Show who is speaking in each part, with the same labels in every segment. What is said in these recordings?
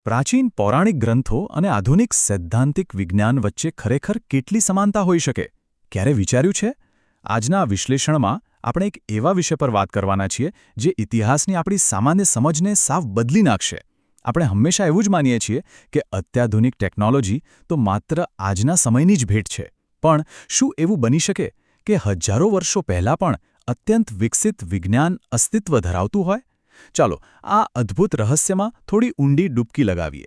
Speaker 1: પ્રાચીન પૌરાણિક ગ્રંથો અને આધુનિક સૈદ્ધાંતિક વિજ્ઞાન વચ્ચે ખરેખર કેટલી સમાનતા હોઈ શકે? ક્યારે વિચાર્યું છે? આજના આ વિશ્લેષણમાં આપણે એક એવા વિષય પર વાત કરવાના છીએ જે ઇતિહાસની આપણી સામાન્ય સમજને સાવ બદલી નાખશે. આપણે હંમેશા એવું જ માનીએ છીએ કે અત્યાધુનિક ટેકનોલોજી તો માત્ર આજના સમયની જ ભેટ છે. પણ શું એવું બની શકે કે હજારો વર્ષો પહેલાં પણ અત્યંત વિકસિત વિજ્ઞાન અસ્તિત્વ ધરાવતું હોય? ચાલો આ અદ્ભુત રહસ્યમાં થોડી ઊંડી ડૂબકી લગાવીએ.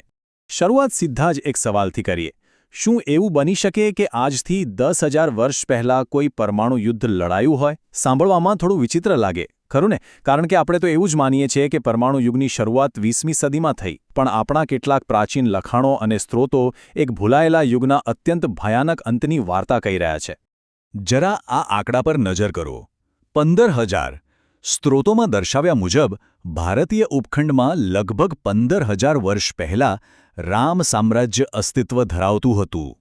Speaker 1: શરૂઆત સીધા જ એક સવાલથી કરીએ. શું એવું બની શકે કે આજથી 10,000 વર્ષ પહેલાં કોઈ પરમાણુ યુદ્ધ લડાયું હોય? સાંભળવામાં થોડું વિચિત્ર લાગે, ખરું ને? કારણ કે આપણે તો એવું જ માનીએ છીએ કે પરમાણુ યુગની શરૂઆત 20મી સદીમાં થઈ. પણ આપણા કેટલાક પ્રાચીન લખાણો અને સ્ત્રોતો એક ભૂલાયેલા યુગના અત્યંત ભયાનક અંતની વાર્તા કહી રહ્યા છે. જરા આ આંકડા પર નજર કરો. 15,000. સ્ત્રોતોમાં દર્શાવ્યા મુજબ ભારતીય ઉપખંડમાં લગભગ 15,000 વર્ષ પહેલાં રામ સામ્રાજ્ય અસ્તિત્વ ધરાવતું હતું.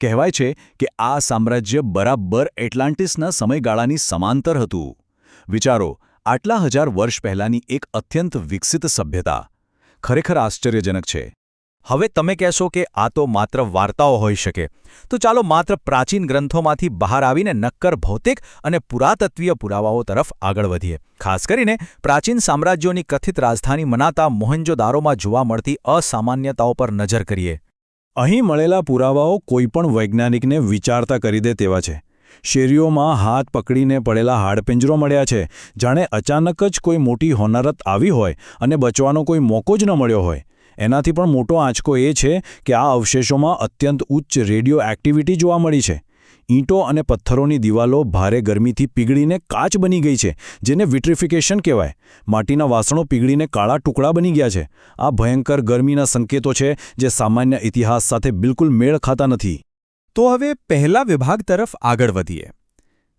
Speaker 1: કહેવાય છે કે આ સામ્રાજ્ય બરાબર એટલાન્ટિસના સમયગાળાની સમાંતર હતું. વિચારો, આટલા હજાર વર્ષ પહેલાંની એક અત્યંત વિકસિત સભ્યતા. ખરેખર આશ્ચર્યજનક છે. હવે તમે કહેશો કે આ તો માત્ર વાર્તાઓ હોઈ શકે. તો ચાલો માત્ર પ્રાચીન ગ્રંથોમાંથી બહાર આવીને નક્કર ભૌતિક અને પુરાતત્વીય પુરાવાઓ તરફ આગળ વધીએ. ખાસ કરીને પ્રાચીન સામ્રાજ્યોની કથિત રાજધાની મનાતા મોહેન્જો-દારોમાં જોવા મળતી અસામાન્યતાઓ પર નજર કરીએ. અહીં મળેલા પુરાવાઓ કોઈપણ વૈજ્ઞાનિકને વિચારતા કરી દે તેવા છે. શેરીઓમાં હાથ પકડીને પડેલા હાડપિંજરો મળ્યા છે, જાણે અચાનક જ કોઈ મોટી હોનારત આવી હોય અને બચવાનો કોઈ મોકો જ ન મળ્યો હોય. એનાથી પણ મોટો આંચકો એ છે કે આ અવશેષોમાં અત્યંત ઉચ્ચ રેડિયો એક્ટિવિટી જોવા મળી છે. ઈંટો અને પથ્થરોની દિવાલો ભારે ગરમીથી પીગળીને કાચ બની ગઈ છે, જેને વિટ્રિફિકેશન કહેવાય. માટીના વાસણો પીગળીને કાળા ટુકડા બની ગયા છે. આ ભયંકર ગરમીના સંકેતો છે જે સામાન્ય ઇતિહાસ સાથે બિલકુલ મેળ ખાતા નથી. તો હવે પહેલા વિભાગ તરફ આગળ વધીએ.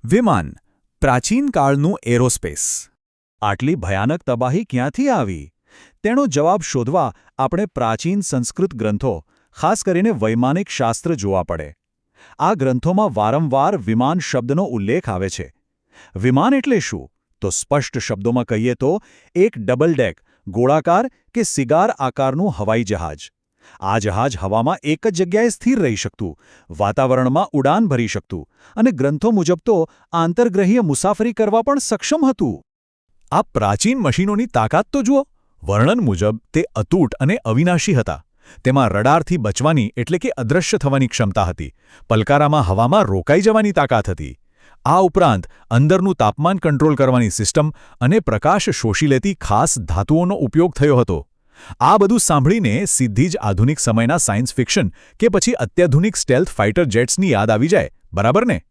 Speaker 1: વિમાન, પ્રાચીન કાળનું એરોસ્પેસ. આટલી ભયાનક તબાહી ક્યાંથી આવી? તેનો જવાબ શોધવા આપણે પ્રાચીન સંસ્કૃત ગ્રંથો, ખાસ કરીને વૈમાનિક શાસ્ત્ર જોવા પડે. આ ગ્રંથોમાં વારંવાર વિમાન શબ્દનો ઉલ્લેખ આવે છે. વિમાન એટલે શું? તો સ્પષ્ટ શબ્દોમાં કહીએ તો એક ડબલ ડેક, ગોળાકાર કે સિગાર આકારનું હવાઈ જહાજ. આ જહાજ હવામાં એક જ જગ્યાએ સ્થિર રહી શકતું, વાતાવરણમાં ઉડાન ભરી શકતું અને ગ્રંથો મુજબ તો આંતરગ્રહીય મુસાફરી કરવા પણ સક્ષમ હતું. આ પ્રાચીન મશીનોની તાકાત તો જુઓ. વર્ણન મુજબ તે અતૂટ અને અવિનાશી હતા. તેમાં રડારથી બચવાની એટલે કે અદૃશ્ય થવાની ક્ષમતા હતી. પલકારામાં હવામાં રોકાઈ જવાની તાકાત હતી. આ ઉપરાંત અંદરનું તાપમાન કંટ્રોલ કરવાની સિસ્ટમ અને પ્રકાશ શોષી લેતી ખાસ ધાતુઓનો ઉપયોગ થયો હતો. આ બધું સાંભળીને સીધી જ આધુનિક સમયના સાયન્સ ફિક્શન કે પછી અત્યાધુનિક સ્ટેલ્થ ફાઇટર જેટ્સની યાદ આવી જાય, બરાબર ને?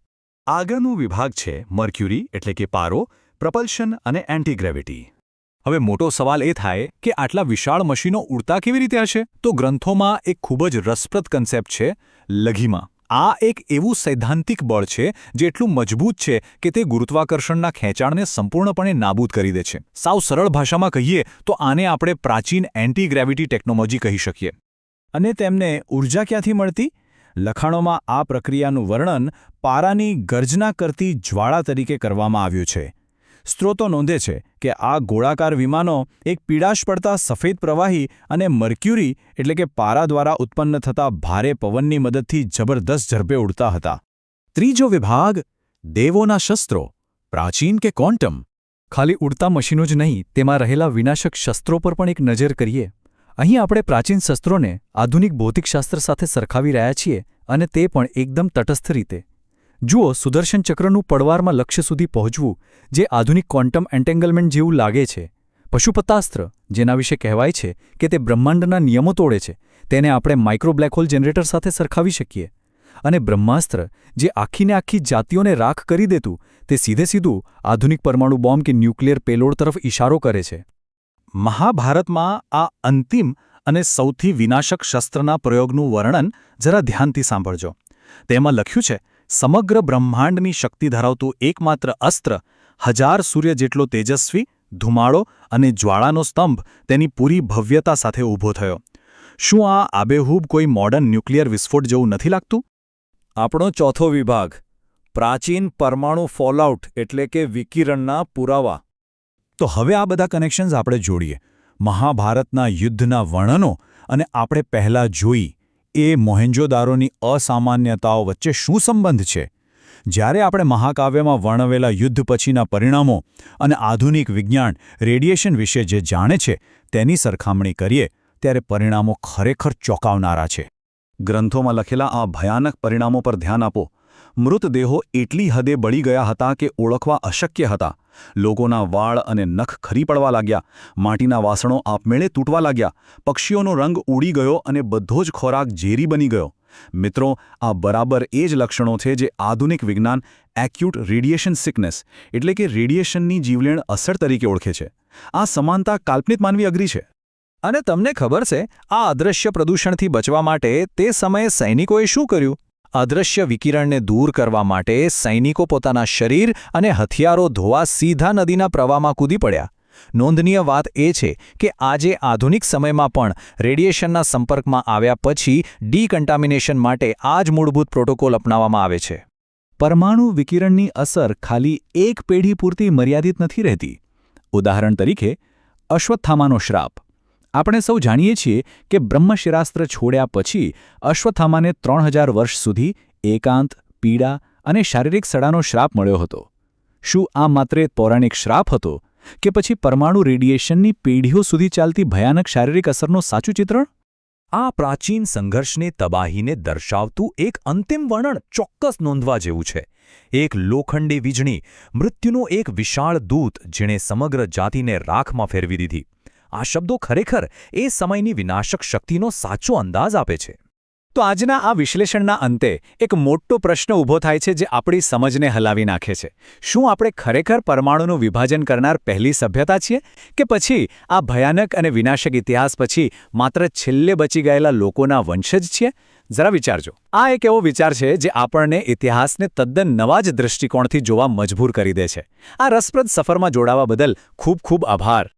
Speaker 1: આગળનો વિભાગ છે મર્ક્યુરી એટલે કે પારો, પ્રપલ્શન અને એન્ટીગ્રેવિટી. હવે મોટો સવાલ એ થાય કે આટલા વિશાળ મશીનો ઉડતા કેવી રીતે હશે? તો ગ્રંથોમાં એક ખૂબ જ રસપ્રદ કન્સેપ્ટ છે, લઘિમા. આ એક એવું સૈદ્ધાંતિક બળ છે જે એટલું મજબૂત છે કે તે ગુરુત્વાકર્ષણના ખેંચાણને સંપૂર્ણપણે નાબૂદ કરી દે છે. સાવ સરળ ભાષામાં કહીએ તો આને આપણે પ્રાચીન એન્ટીગ્રેવિટી ટેકનોલોજી કહી શકીએ. અને તેમને ઊર્જા ક્યાંથી મળતી? લખાણોમાં આ પ્રક્રિયાનું વર્ણન પારાની ગર્જના કરતી જ્વાળા તરીકે કરવામાં આવ્યું છે. સ્ત્રોતો નોંધે છે કે આ ગોળાકાર વિમાનો એક પીડાશ પડતા સફેદ પ્રવાહી અને મર્ક્યુરી એટલે કે પારા દ્વારા ઉત્પન્ન થતા ભારે પવનની મદદથી જબરદસ્ત ઝડપે ઉડતા હતા. ત્રીજો વિભાગ, દેવોના શસ્ત્રો, પ્રાચીન કે ક્વોન્ટમ. ખાલી ઉડતા મશીનો જ નહીં, તેમાં રહેલા વિનાશક શસ્ત્રો પર પણ એક નજર કરીએ. અહીં આપણે પ્રાચીન શસ્ત્રોને આધુનિક ભૌતિકશાસ્ત્ર સાથે સરખાવી રહ્યા છીએ અને તે પણ એકદમ તટસ્થ રીતે. જુઓ, સુદર્શન ચક્રનું પડવારમાં લક્ષ્ય સુધી પહોંચવું, જે આધુનિક ક્વોન્ટમ એન્ટેંગલમેન્ટ જેવું લાગે છે. પશુપતાસ્ત્ર, જેના વિશે કહેવાય છે કે તે બ્રહ્માંડના નિયમો તોડે છે, તેને આપણે માઇક્રો બ્લેક હોલ જનરેટર સાથે સરખાવી શકીએ. અને બ્રહ્માસ્ત્ર, જે આખીને આખી જાતિઓને રાખ કરી દેતું, તે સીધું આધુનિક પરમાણુ બોમ્બ કે ન્યુક્લિયર પેલોડ તરફ ઇશારો કરે છે. મહાભારતમાં આ અંતિમ અને સૌથી વિનાશક શસ્ત્રના પ્રયોગનું વર્ણન જરા ધ્યાનથી સાંભળજો. તેમાં લખ્યું છે, સમગ્ર બ્રહ્માંડની શક્તિ ધરાવતું એકમાત્ર અસ્ત્ર, 1000 સૂર્ય જેટલો તેજસ્વી, ધુમાડો અને જ્વાળાનો સ્તંભ તેની પૂરી ભવ્યતા સાથે ઊભો થયો. શું આ આબેહૂબ કોઈ મોડર્ન ન્યુક્લિયર વિસ્ફોટ જેવું નથી લાગતું? આપણો ચોથો વિભાગ, પ્રાચીન પરમાણુ ફોલઆઉટ એટલે કે વિકિરણના પુરાવા. તો હવે આ બધા કનેક્શન્સ આપણે જોડીએ. મહાભારતના યુદ્ધના વર્ણનો અને આપણે પહેલાં જોઈ એ મોહેન્જોદારોની અસામાન્યતાઓ વચ્ચે શું સંબંધ છે? જ્યારે આપણે મહાકાવ્યમાં વર્ણવેલા યુદ્ધ પછીના પરિણામો અને આધુનિક વિજ્ઞાન રેડિયેશન વિશે જે જાણે છે તેની સરખામણી કરીએ ત્યારે પરિણામો ખરેખર ચોંકાવનારા છે. ગ્રંથોમાં લખેલા આ ભયાનક પરિણામો પર ધ્યાન આપો. મૃતદેહો એટલી હદે બળી ગયા હતા કે ઓળખવા અશક્ય હતા. લોકોના વાળ અને નખ ખરી પડવા લાગ્યા, માટીના વાસણો આપમેળે તૂટવા લાગ્યા, પક્ષીઓનો રંગ ઉડી ગયો અને બધો જ ખોરાક ઝેરી બની ગયો. મિત્રો, આ બરાબર એ જ લક્ષણો છે જે આધુનિક વિજ્ઞાન એક્યુટ રેડિયેશન સિકનેસ એટલે કે રેડિયેશનની જીવલેણ અસર તરીકે ઓળખે છે. આ સમાનતા કાલ્પનિક માનવી અઘરી છે. અને તમને ખબર છે, આ અદૃશ્ય પ્રદૂષણથી બચવા માટે તે સમયે સૈનિકોએ શું કર્યું? અદૃશ્ય વિકિરણને દૂર કરવા માટે સૈનિકો પોતાના શરીર અને હથિયારો ધોવા સીધા નદીના પ્રવાહમાં કૂદી પડ્યા. નોંધનીય વાત એ છે કે આજે આધુનિક સમયમાં પણ રેડિયેશનના સંપર્કમાં આવ્યા પછી ડીકન્ટામિનેશન માટે આ જ મૂળભૂત પ્રોટોકોલ અપનાવવામાં આવે છે. પરમાણુ વિકિરણની અસર ખાલી એક પેઢી પૂરતી મર્યાદિત નથી રહેતી. ઉદાહરણ તરીકે, અશ્વત્થામાનો શ્રાપ. આપણે સૌ જાણીએ છીએ કે બ્રહ્મશિરાસ્ત્ર છોડ્યા પછી અશ્વત્થામાને 3000 વર્ષ સુધી એકાંત, પીડા અને શારીરિક સડાનો શ્રાપ મળ્યો હતો. શું આ માત્ર પૌરાણિક શ્રાપ હતો કે પછી પરમાણુ રેડિયેશનની પેઢીઓ સુધી ચાલતી ભયાનક શારીરિક અસરનું સાચું ચિત્રણ? આ પ્રાચીન સંઘર્ષને તબાહીને દર્શાવતું એક અંતિમ વર્ણન ચોક્કસ નોંધવા જેવું છે. એક લોખંડી વીજળી, મૃત્યુનો એક વિશાળ દૂત જેણે સમગ્ર જાતિને રાખમાં ફેરવી દીધી. આ શબ્દો ખરેખર એ સમયની વિનાશક શક્તિનો સાચો અંદાજ આપે છે. તો આજના આ વિશ્લેષણના અંતે એક મોટો પ્રશ્ન ઊભો થાય છે જે આપણી સમજને હલાવી નાખે છે. શું આપણે ખરેખર પરમાણુનું વિભાજન કરનાર પહેલી સભ્યતા છીએ કે પછી આ ભયાનક અને વિનાશક ઇતિહાસ પછી માત્ર છેલ્લે બચી ગયેલા લોકોના વંશજ છીએ? જરા વિચારજો. આ એક એવો વિચાર છે જે આપણને ઇતિહાસને તદ્દન નવા જ દૃષ્ટિકોણથી જોવા મજબૂર કરી દે છે. આ રસપ્રદ સફરમાં જોડાવા બદલ ખૂબ ખૂબ આભાર.